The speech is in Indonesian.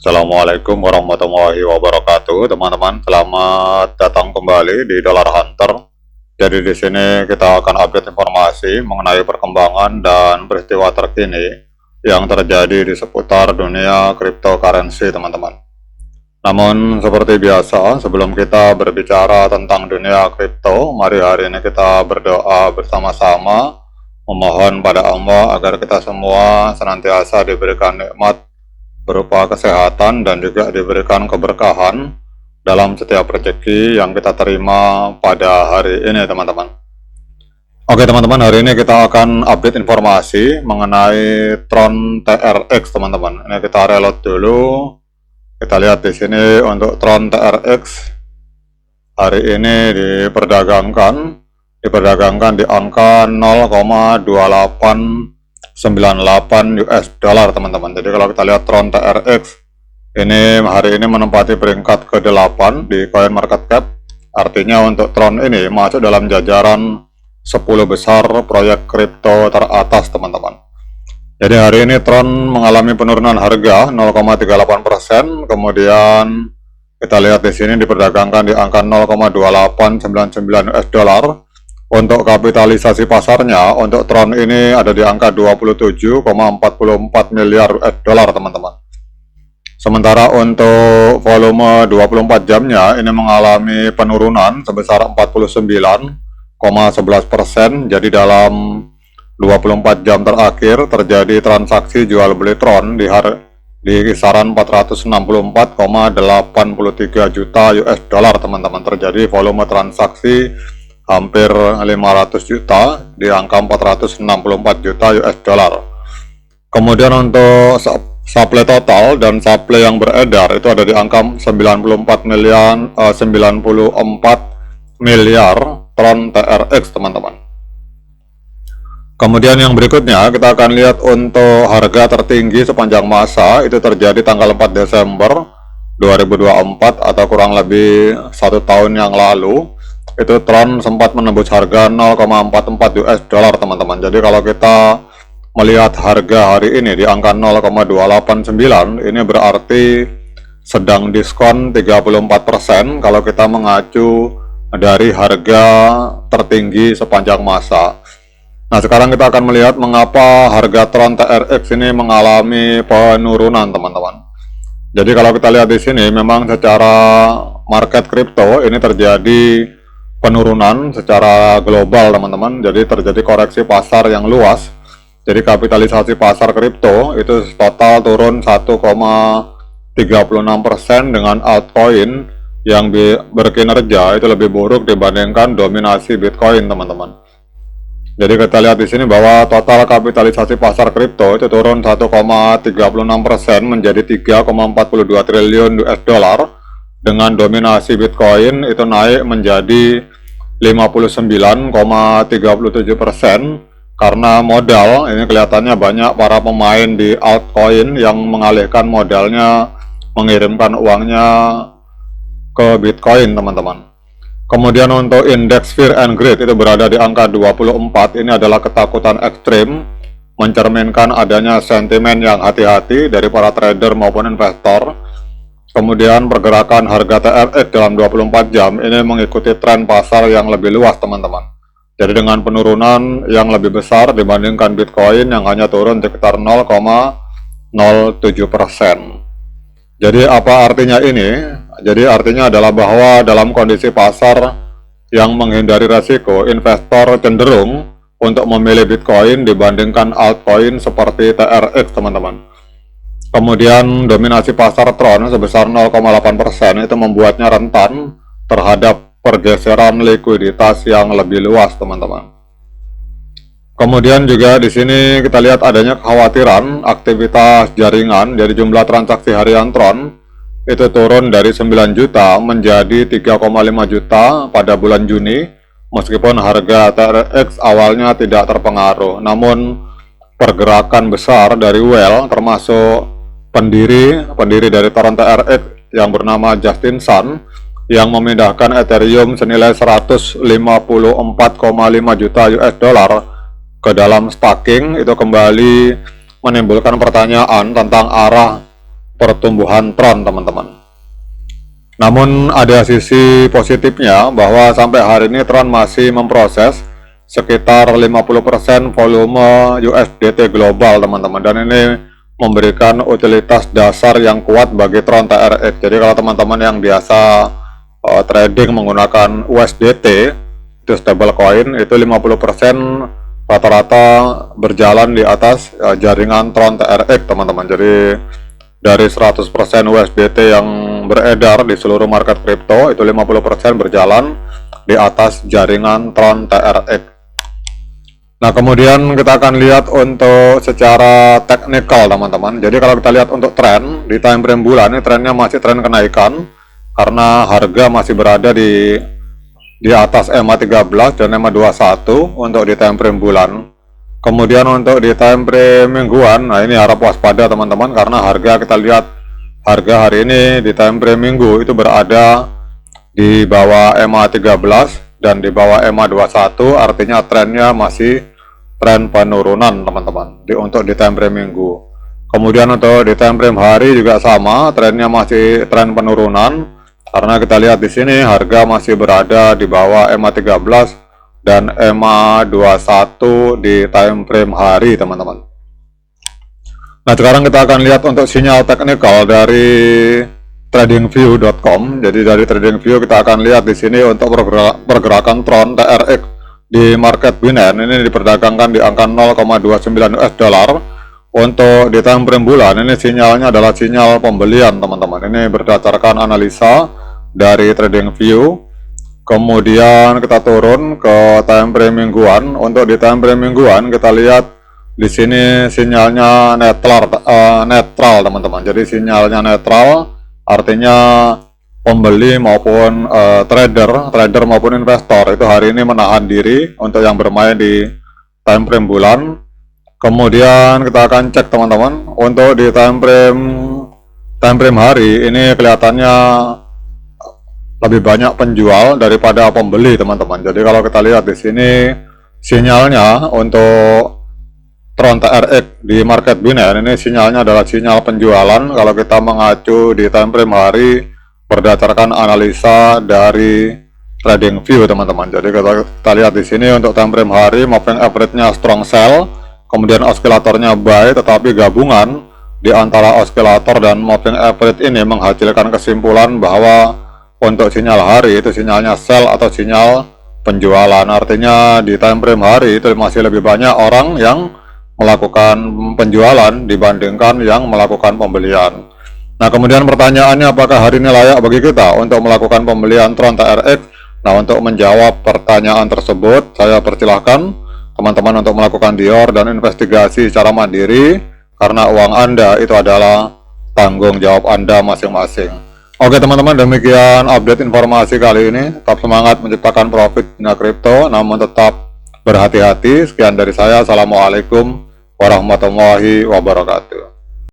Assalamualaikum warahmatullahi wabarakatuh, teman-teman. Selamat datang kembali di Dollar Hunter. Jadi di sini kita akan update informasi mengenai perkembangan dan peristiwa terkini yang terjadi di seputar dunia cryptocurrency, teman-teman. Namun seperti biasa, sebelum kita berbicara tentang dunia kripto, mari hari ini kita berdoa bersama-sama, memohon pada Allah agar kita semua senantiasa diberikan nikmat berupa kesehatan dan juga diberikan keberkahan dalam setiap rezeki yang kita terima pada hari ini, teman-teman. Oke, teman-teman, hari ini kita akan update informasi mengenai Tron TRX, teman-teman. Ini kita reload dulu. Kita lihat di sini untuk Tron TRX hari ini diperdagangkan di angka 0,2898 US dollar, teman-teman. Jadi kalau kita lihat Tron TRX ini hari ini menempati peringkat ke-8 di Coin Market Cap. Artinya untuk Tron ini masuk dalam jajaran 10 besar proyek kripto teratas, teman-teman. Jadi hari ini Tron mengalami penurunan harga 0,38%. Kemudian kita lihat di sini diperdagangkan di angka 0,2899 US dollar. Untuk kapitalisasi pasarnya, untuk Tron ini ada di angka 27,44 miliar US dollar, teman-teman. Sementara untuk volume 24 jamnya ini mengalami penurunan sebesar 49,11%. Jadi dalam 24 jam terakhir terjadi transaksi jual beli Tron di kisaran 464,83 juta US dollar, teman-teman. Terjadi volume transaksi hampir 500 juta di angka 464 juta US dollar. Kemudian untuk supply total dan supply yang beredar itu ada di angka 94 miliar Tron TRX, teman-teman. Kemudian yang berikutnya kita akan lihat untuk harga tertinggi sepanjang masa itu terjadi tanggal 4 Desember 2024 atau kurang lebih 1 tahun yang lalu. Itu Tron sempat menembus harga 0,44 US dollar, teman-teman. Jadi kalau kita melihat harga hari ini di angka 0,289, ini berarti sedang diskon 34% kalau kita mengacu dari harga tertinggi sepanjang masa. Nah, sekarang kita akan melihat mengapa harga Tron TRX ini mengalami penurunan, teman-teman. Jadi kalau kita lihat di sini memang secara market kripto ini terjadi penurunan secara global, teman-teman. Jadi terjadi koreksi pasar yang luas. Jadi kapitalisasi pasar kripto itu total turun 1,36% dengan altcoin yang berkinerja itu lebih buruk dibandingkan dominasi Bitcoin, teman-teman. Jadi kita lihat di sini bahwa total kapitalisasi pasar kripto itu turun 1,36% menjadi 3,42 triliun US dollar. Dengan dominasi Bitcoin itu naik menjadi 59,37% karena modal ini kelihatannya banyak para pemain di altcoin yang mengalihkan modalnya mengirimkan uangnya ke Bitcoin, teman-teman. Kemudian untuk indeks Fear and Greed itu berada di angka 24. Ini adalah ketakutan ekstrim, mencerminkan adanya sentimen yang hati-hati dari para trader maupun investor. Kemudian pergerakan harga TRX dalam 24 jam ini mengikuti tren pasar yang lebih luas, teman-teman. Jadi dengan penurunan yang lebih besar dibandingkan Bitcoin yang hanya turun sekitar 0,07%. Jadi apa artinya ini? Jadi artinya adalah bahwa dalam kondisi pasar yang menghindari resiko, investor cenderung untuk memilih Bitcoin dibandingkan altcoin seperti TRX, teman-teman. Kemudian dominasi pasar Tron sebesar 0,8% itu membuatnya rentan terhadap pergeseran likuiditas yang lebih luas, teman-teman. Kemudian juga di sini kita lihat adanya kekhawatiran aktivitas jaringan. Jadi jumlah transaksi harian Tron itu turun dari 9 juta menjadi 3,5 juta pada bulan Juni, meskipun harga TRX awalnya tidak terpengaruh. Namun pergerakan besar dari Well termasuk pendiri dari Tron TRX yang bernama Justin Sun yang memindahkan Ethereum senilai 154,5 juta US dollar ke dalam staking itu kembali menimbulkan pertanyaan tentang arah pertumbuhan Tron, teman-teman. Namun ada sisi positifnya bahwa sampai hari ini Tron masih memproses sekitar 50% volume USDT global, teman-teman, dan ini memberikan utilitas dasar yang kuat bagi Tron TRX. Jadi kalau teman-teman yang biasa trading menggunakan USDT itu stablecoin, itu 50% rata-rata berjalan di atas jaringan Tron TRX, teman-teman. Jadi dari 100% USDT yang beredar di seluruh market kripto, itu 50% berjalan di atas jaringan Tron TRX. Nah, kemudian kita akan lihat untuk secara teknikal, teman-teman. Jadi kalau kita lihat untuk tren di time frame bulan, ini trennya masih tren kenaikan karena harga masih berada di atas EMA 13 dan EMA 21 untuk di time frame bulan. Kemudian untuk di time frame mingguan, nah ini harap waspada, teman-teman, karena harga, kita lihat harga hari ini di time frame minggu itu berada di bawah EMA 13 dan di bawah EMA 21, artinya trennya masih tren penurunan, teman-teman, untuk di time frame minggu. Kemudian untuk di time frame hari juga sama, trennya masih tren penurunan karena kita lihat di sini harga masih berada di bawah EMA 13 dan EMA 21 di time frame hari, teman-teman. Nah, sekarang kita akan lihat untuk sinyal teknikal dari tradingview.com. Jadi dari TradingView kita akan lihat di sini untuk pergerakan Tron TRX di market Binance ini diperdagangkan di angka 0,29 US dollar. Untuk di time frame bulan ini sinyalnya adalah sinyal pembelian, teman-teman. Ini berdasarkan analisa dari TradingView. Kemudian kita turun ke time frame mingguan. Untuk di time frame mingguan kita lihat di sini sinyalnya netral, teman-teman. Jadi sinyalnya netral, artinya pembeli maupun trader maupun investor itu hari ini menahan diri untuk yang bermain di time frame bulan. Kemudian kita akan cek, teman-teman, untuk di time frame hari ini kelihatannya lebih banyak penjual daripada pembeli, teman-teman. Jadi kalau kita lihat di sini sinyalnya untuk Tron TRX di market Binance ini sinyalnya adalah sinyal penjualan kalau kita mengacu di time frame hari berdasarkan analisa dari TradingView, teman-teman. Jadi kita lihat di sini untuk time frame hari moving average-nya strong sell, kemudian osilatornya buy, tetapi gabungan di antara osilator dan moving average ini menghasilkan kesimpulan bahwa untuk sinyal hari itu sinyalnya sell atau sinyal penjualan. Artinya di time frame hari itu masih lebih banyak orang yang melakukan penjualan dibandingkan yang melakukan pembelian. Nah, kemudian pertanyaannya, apakah hari ini layak bagi kita untuk melakukan pembelian Tron TRX? Nah, untuk menjawab pertanyaan tersebut, saya persilahkan teman-teman untuk melakukan dior dan investigasi secara mandiri, karena uang Anda itu adalah tanggung jawab Anda masing-masing. Oke, teman-teman, demikian update informasi kali ini. Tetap semangat menciptakan profit di kripto, namun tetap berhati-hati. Sekian dari saya. Assalamualaikum warahmatullahi wabarakatuh.